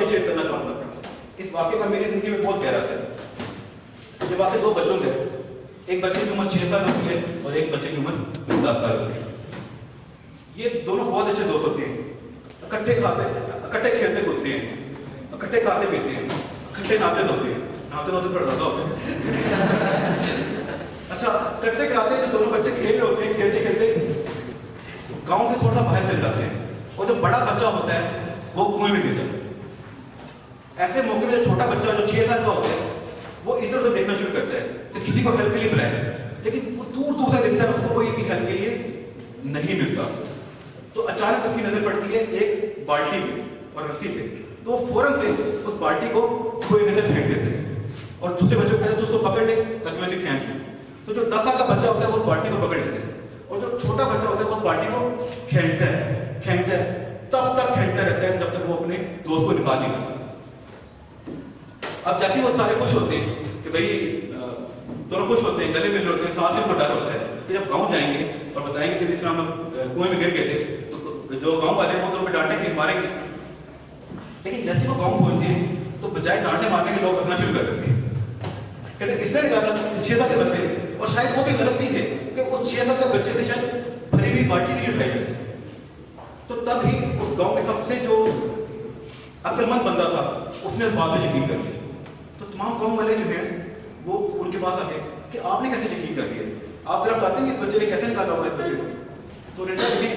वाक्य शेयर करना चाहूंगा। इस वाक्य का मेरी जिंदगी में बहुत गहरा असर है। ये वाक्य दो बच्चों के, एक बच्चे की उम्र 6 साल होती है और एक बच्चे की उम्र 10 साल होती है। ये दोनों बहुत अच्छे दोस्त होते हैं, इकट्ठे खाते, इकट्ठे खेलते कूदते हैं, इकट्ठे खाते पीते हैं, इकट्ठे नहाते धोते हैं, नहाते धोते पड़ जाता होता है। अच्छा, इकट्ठे कराते हैं। जो दोनों बच्चे खेल रहे होते हैं, खेलते खेलते गांव से थोड़ा सा बाहर चले जाते हैं और जो बड़ा बच्चा होता है वो कुएं में गिर जाता है। ऐसे मौके में जो छोटा बच्चा जो 6 साल का होता है वो इधर उधर देखना शुरू करता है कि किसी को हेल्प के लिए बुलाए, लेकिन वो दूर दूर तक देखता है, उसको कोई भी हेल्प के लिए नहीं मिलता। तो अचानक उसकी नजर पड़ती है एक बाल्टी पे और रस्सी पे, तो वो फौरन से उस बाल्टी को कुएं के अंदर फेंक देते हैं और दूसरे बच्चों को कहते हैं उसको पकड़ ले ताकि मैं खींच लूं। तो जो 10 साल का बच्चा होता है वो उस बाल्टी को पकड़ लेते हैं और जो छोटा बच्चा होता है वो उस बाल्टी को खींचता है, तब तक खींचता रहता है जब तक वो अपने दोस्त को निकाल नहीं पाता। अब जैसे वो सारे खुश होते हैं कि भाई दोनों खुश होते हैं, गले मिल रहे होते हैं, साथ में उनको डर होता है कि जब गांव जाएंगे और बताएंगे कि जिस तरह हम लोग कुएं में गिर गए थे, तो जो गांव वाले हैं वो तो हमें डांटेंगे, मारेंगे। लेकिन जैसे वो गांव पहुंचते हैं तो बजाय डांटने मारने के लोग हंसना शुरू कर देते हैं, कहते किसने निकाला? 6 साल के बच्चे। और शायद वो भी गलत नहीं थे कि उस 6 साल के बच्चे से शायद भरी हुई बाल्टी नहीं उठाई जाती। तो तब ही उस गांव के सबसे जो अक्लमंद बंदा था उसने इस बात पर यकीन कर लिया। तो तमाम गांव वाले जो हैं वो उनके पास आके कि आपने कैसे यकीन कर लिया, आप जरा बताते हैं इस बच्चे ने कैसे निकाला होगा इस बच्चे को? तो उन्होंने कहा कि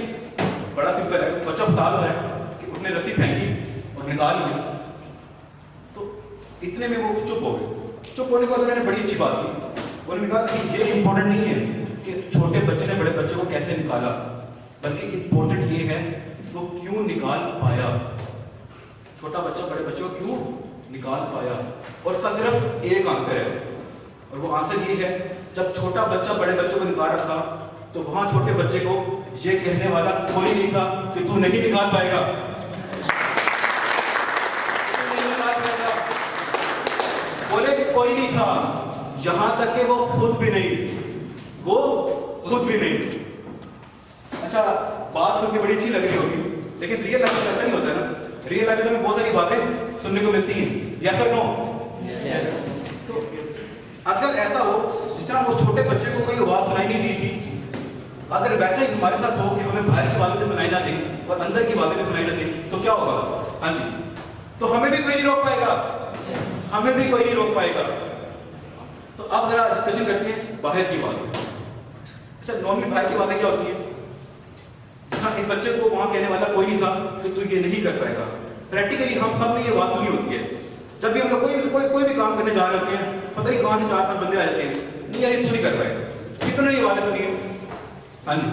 बड़ा सिंपल है, बच्चा बता रहा है कि उसने रस्सी फेंकी और निकाल लिया। तो इतने में वो चुप हो गए। चुप होने के बाद उन्होंने बड़ी अच्छी बात की, उन्होंने कहा कि ये इंपॉर्टेंट नहीं है कि छोटे बच्चे ने बड़े बच्चे को कैसे निकाला, बल्कि इंपॉर्टेंट ये है वो क्यों निकाल पाया। छोटा बच्चा बड़े बच्चे को क्यों निकाल पाया, और उसका सिर्फ एक आंसर है, और वो आंसर ये है जब छोटा बच्चा बड़े बच्चे को निकाल रहा था तो वहां छोटे बच्चे को ये कहने वाला कोई नहीं था कि तू नहीं निकाल पाएगा। बोले कि कोई नहीं था, यहां तक कि वो खुद भी नहीं, वो खुद भी नहीं। अच्छा, बात सुन के बड़ी अच्छी लग रही होगी, लेकिन रियल लाइफ में ऐसा नहीं होता है ना। रियल लाइफ में बहुत सारी बातें सुनने को मिलती हैं, यस और नो? यस। तो अगर ऐसा हो जिस तरह वो छोटे बच्चे को कोई आवाज सुनाई नहीं दी थी, अगर वैसे ही हमारे साथ हो कि हमें बाहर की बातें सुनाई ना दें और अंदर की बातें सुनाई ना दें, तो क्या होगा? हाँ जी, तो हमें भी कोई नहीं रोक पाएगा, हमें भी कोई नहीं रोक पाएगा। तो अब जरा डिस्कशन करते हैं बाहर की बातें। अच्छा, नॉर्मली बाहर की बातें क्या होती है? हाँ, इस बच्चे को वहां कहने वाला कोई नहीं था कि तू ये नहीं कर पाएगा। प्रैक्टिकली हम सब ने ये बात सुनी होती है जब भी हम लोग कोई भी काम करने जा रहे होते हैं, पता नहीं कहां से 4-5 बंदे आ जाते हैं, नहीं यार ये तू नहीं कर पाएगा। कितने ये बातें सुनी है? हाँ जी,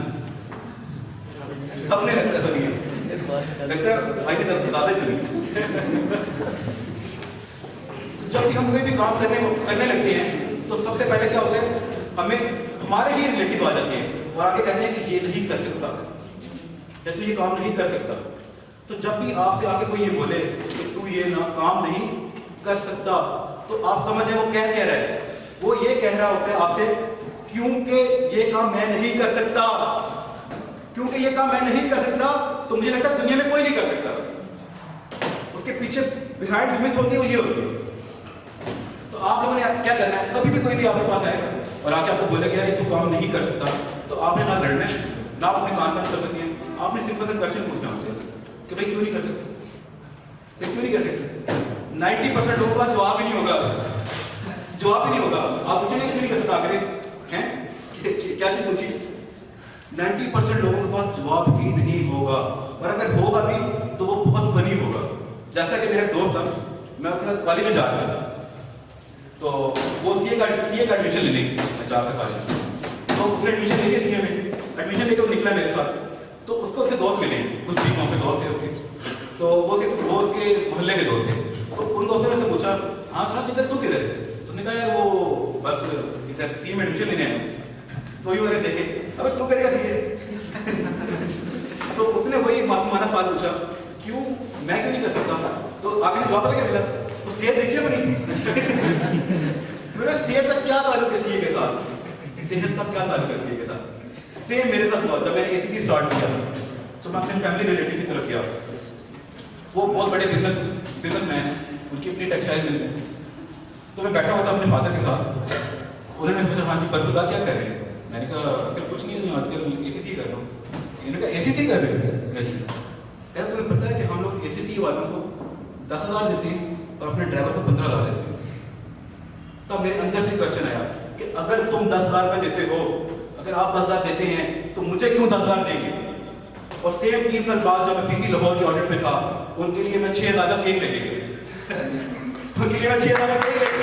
सबने लगता सुनी है, लगता है भाई ने ज्यादा सुनी। तो जब भी हम कोई भी काम करने लगते हैं तो सबसे पहले क्या होता है, हमें हमारे ही रिलेटिव आ जाते हैं और आके कहते हैं कि ये नहीं कर सकता या तू ये काम नहीं कर सकता। तो जब भी आपसे आके कोई ये बोले कि तू ये ना काम नहीं कर सकता, तो आप समझे वो क्या कह रहा है? वो ये कह रहा होता है आपसे क्योंकि ये काम मैं नहीं कर सकता, क्योंकि ये काम मैं नहीं कर सकता तो मुझे लगता है दुनिया में कोई नहीं कर सकता। उसके पीछे बिहाइंड हिम्मत होती है, वो ये होती है। तो आप लोगों ने क्या करना है, कभी भी कोई भी आपके पास आएगा और आके आपको बोलेगा यार ये तू काम नहीं कर सकता, तो आपने ना लड़ना है ना अपने कान बंद कर सकते हैं। आपने सिंपल सा क्वेश्चन पूछना हमसे कि भाई क्यों नहीं कर सकते, क्यों नहीं कर सकते? 90% लोगों का जवाब ही नहीं होगा, जवाब ही नहीं होगा। आप पूछेंगे क्यों नहीं कर सकता, आखिर हैं क्या चीज पूछी? 90% लोगों के पास जवाब ही नहीं होगा, और अगर होगा भी तो वो बहुत फनी होगा। जैसा कि मेरा दोस्त था, मैं उसके साथ कॉलेज में जा रहा था, तो वो सीए का एडमिशन लेने जा रहा था कॉलेज, तो उसने एडमिशन ले लिया सीए में। एडमिशन लेके वो निकला मेरे साथ, तो उसको उसके दोस्त मिले, कुछ टीमों के दोस्त थे उसके, तो वो उसके मोहल्ले के दोस्त थे। तो उन दोस्तों ने उससे पूछा, हाँ सुना किधर, तू किधर? तो उसने कहा यार वो बस इधर सीए में एडमिशन लेने आया। तो ही मैंने देखे, अबे तू करेगा सीए? तो उसने वही मासूमाना सवाल पूछा, क्यों, मैं क्यों नहीं कर सकता? तो आगे जवाब पता क्या मिला? तो सीए देखिए बनी। मेरा सीए तक क्या ताल्लुक है सीए के साथ? सेहत का क्या ताल्लुक है सीए के साथ? सेम मेरे साथ हुआ जब मैंने एसीसी स्टार्ट किया, तो मैं अपने फैमिली रिलेटिव की तरफ गया। वो बहुत बड़े बिजनेस बिजनेसमैन है, उनकी अपनी टेक्सटाइल मिल है। तो मैं बैठा हुआ था अपने फादर के साथ, उन्होंने पूछा हाँ जी बरखुदा क्या कर रहे हैं? मैंने कहा आजकल कुछ नहीं, आजकल ACC कर रहा हूँ। इन्होंने कहा ACC कर रहे हैं? क्या तुम्हें पता है कि हम लोग ACC वालों को 10,000 देते हैं और अपने ड्राइवर को 15,000 देते हैं? तब मेरे अंदर से क्वेश्चन आया कि अगर तुम 10,000 रुपये देते हो, अगर आप 10,000 देते हैं तो मुझे क्यों 10,000 देंगे? और सेम 3 साल बाद जब मैं PC लाहौर के ऑडिट पे था, उनके लिए मैं 6,000 का केक लेके गया। उनके लिए मैं 6,000 का केक लेके